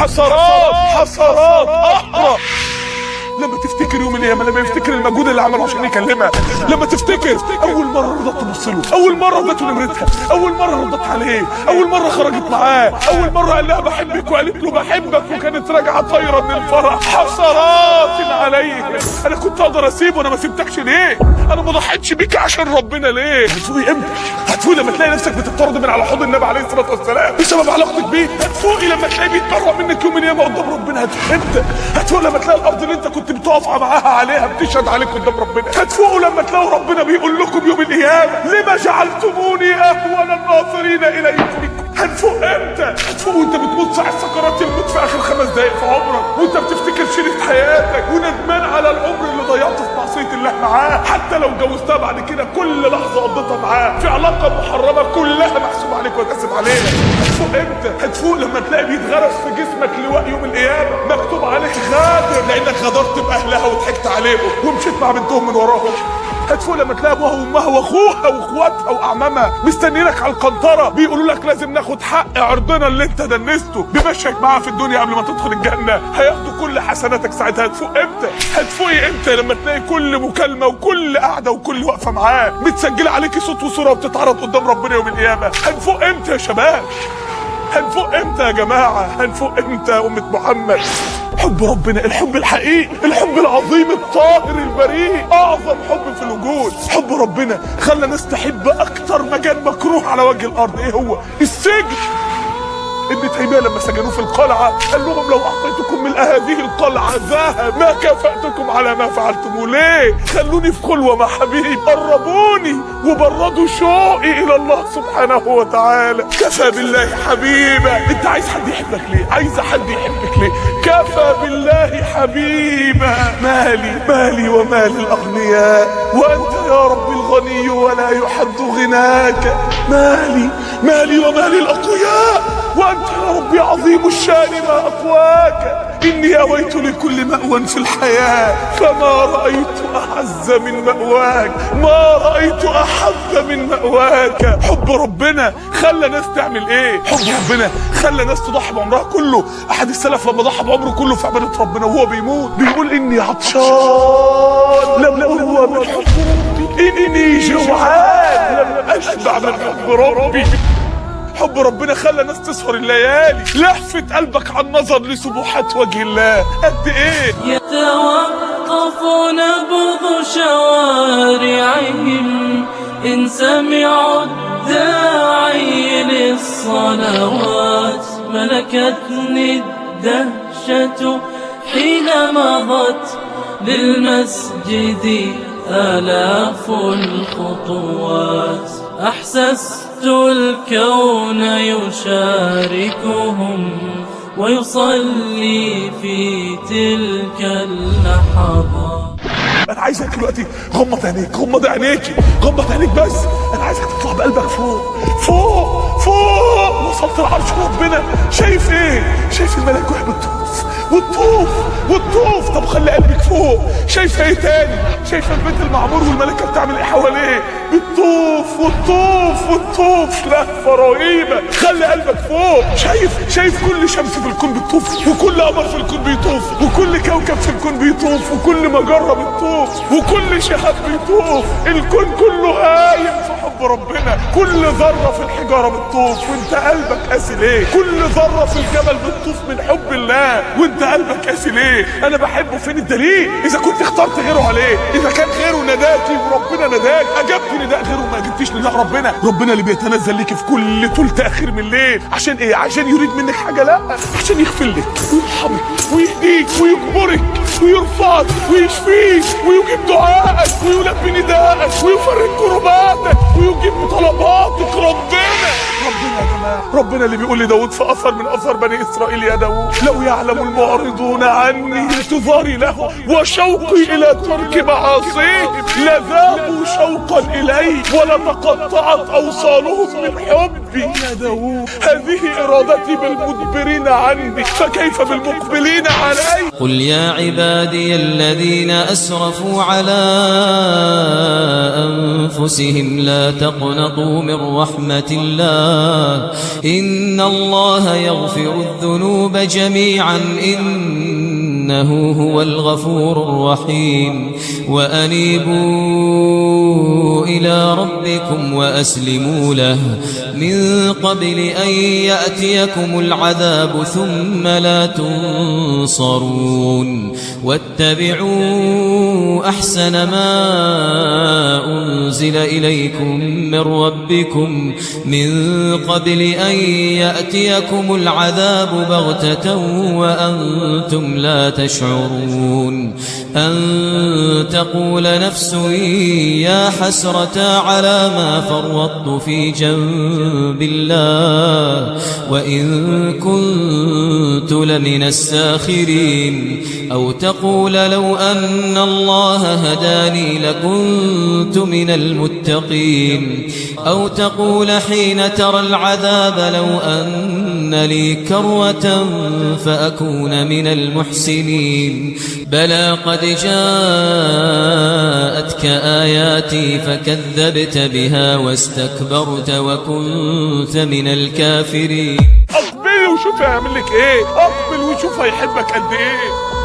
حسرات حسرات احرى لما تفتكر يوم القيامه، لما يفتكر المجهود اللي عمله عشان يكلمها، لما تفتكر اول مره رضت تبص له، اول مره ادته نمرتها، اول مره ردت عليه، اول مره خرجت معاه، اول مره قال لها بحبك وقالت له بحبك وكانت راجعه طايره من الفرح. حسرات عليه، انا كنت اقدر اسيبه، انا ما سبتكش ليه؟ انا ما ضحيتش بيك عشان ربنا ليه؟ هتفوقي امتى؟ هتفوقي لما تلاقي نفسك بتطرد من على حوض النبي عليه الصلاه والسلام بسبب علاقتك بيه. هتفوقي لما تلاقيه بيتبرأ منك يوم القيامه قدام ربنا. هتفوقي امتى؟ هتفوقي لما تلاقي الارض اللي انت كنت بتقف معاها عليها بتشهد عليك قدام ربنا. هتفوقوا لما تلاقوا ربنا بيقول لكم يوم القيامه لما جعلتموني اهون الناظرين اليكم. هتفوق امتى؟ هتفوق وانت بتموت ساعه سكرات الموت في اخر 5 دقايق في عمرك، وانت بتفتكر شريط حياتك وندمان على العمر اللي ضيعته في معصيه الله معاه. حتى لو اتجوزتها بعد كده كل لحظه قضيتها معاه في علاقه محرمه كلها محسوب عليك وتحسب عليها. هتفوق امتى؟ هتفوق لما تلاقي بيتغرس في جسمك لواء يوم القيامه مكتوب عليك غادر، لانك غدرت باهلها وضحكت عليهم ومشيت مع بنتهم من وراهم. هتفوق لما تلاقي ابوها وامها واخوها واخواتها واعمامها مستنيينك على القنطره بيقولوا لك لازم ناخد حق عرضنا اللي انت دنسته بمشيك معاها في الدنيا قبل ما تدخل الجنه. هياخدوا كل حسناتك ساعتها. هتفوق امتى؟ هتفوقي امتى؟ لما تلاقي كل مكالمه وكل قعده وكل وقفه معاه متسجله عليكي صوت وصوره وبتتعرض قدام ربنا يوم القيامه. هنفوق امتى يا شباب؟ هنفوق امتى يا جماعه؟ هنفوق امتى يا امه محمد؟ حب ربنا، الحب الحقيقي، الحب العظيم الطاهر البريء، اعظم حب في الوجود. حب ربنا خلى ناس تحب اكتر مكان مكروه على وجه الارض. ايه هو؟ السجن. ابن تيميه لما سجنوه في القلعه قال لهم لو اعطيتكم من هذه القلعه ذهب ما كافاتكم على ما فعلتموه. ليه؟ خلوني في خلوه مع حبيبي، قربوني وبردوا شوقي الى الله سبحانه وتعالى. كفى بالله حبيبا. انت عايز حد يحبك ليه؟ عايز حد يحبك ليه؟ كفى بالله حبيبا. مالي ومال الاغنياء وانت يا رب الغني ولا يحد غناك. مالي ومال الاقوياء وأنت يا ربي عظيم الشان ما أقواك. إني أويت لكل مأوى في الحياة فما رأيت أعز من مأواك، ما رأيت أحب من مأواك. حب ربنا خلى ناس تعمل إيه؟ حب ربنا خلى ناس تضحي بعمرها كله. أحد السلف لما ضحى بعمره كله في عبادة ربنا وهو بيموت بيقول إني عطشان لم أروى من حب ربي، إني جوعان لم أشبع من حب ربي. حب ربنا خلى ناس تسهر الليالي. لهفت قلبك عن نظر لسبحات وجه الله. قد ايه يتوقف نبض شوارعهم إن سمعوا الداعي للصلوات. ملكتني الدهشة حين مضت للمسجد آلاف الخطوات. أحسست الكون يشاركهم ويصلي في تلك اللحظات. انا عايزك دلوقتي غمض عينيك، غمض عينيكي، غمض عينيك بس. انا عايزك تطلع بقلبك فوق. وصلت لعرش ربنا. شايف ايه؟ شايف الملائكه وهي بتطوف. طب خلي قلبك فوق. شايف ايه تاني؟ شايف البيت المعمور والملائكه بتعمل ايه حواليه؟ بتطوف. لهفه رهيبه. خلي قلبك فوق. شايف كل شمس في الكون بتطوف، وكل قمر في الكون بيطوف، وكل كوكب في الكون بيطوف، وكل مجره بتطوف، وكل شهاب بيطوف. الكون كله هايم في حب ربنا. كل ذره في الحجاره بتطوف وانت قلبك قاسي ليه؟ كل ذره في الجبل بتطوف من حب الله وانت قلبك قاسي ليه؟ انا بحبه. فين الدليل؟ اذا كنت اخترت غيره عليه، اذا كان غيره نداكي وربنا نداك، اجبت نداء غيره ما جبتيش نداء ربنا. ربنا اللي بيتنزل ليكي في كل ثلث اخير من الليل. عشان ايه؟ عشان يريد منك حاجه؟ لا، عشان يغفر لك ويرحمك ويهديك ويجبرك ويرفعك ويشفيك ويجيب دعائك ويلبي نداءك ويفرج كرباتك ويجيب طلباتك. ربنا يا جماعه، ربنا اللي بيقول لداود في اثر من اثر بني اسرائيل: يا داود لو يعلم المعرضون عني انتظاري له وشوقي الى ترك معاصيهم لذابوا شوقا الي ولتقطعت اوصالهم من حبي. يا داود هذه ارادتي بالمدبرين عني فكيف بالمقبلين علي. قل يا عبادي الذين اسرفوا على انفسهم لا تقنطوا من رحمة الله إن الله يغفر الذنوب جميعا إنه هو الغفور الرحيم وأنيبوا إلى ربكم وأسلموا له من قبل أن يأتيكم العذاب ثم لا تنصرون واتبعوا أحسن ما أنزل إليكم من ربكم من قبل أن يأتيكم العذاب بغتة وأنتم لا تشعرون أن تقول نفس يا حسرة على ما فرطت في جنب الله وإن كنت لمن الساخرين أو تقول لو أن الله هداني لكنت من المتقين أو تقول حين ترى العذاب لو أن لي كروة فأكون من المحسنين بلى قد جاءتك آياتي فكذبت بها واستكبرت وكنت من الكافرين. اقبلي وشوف هيعمل لك ايه، اقبل وشوف هيحبك قد ايه.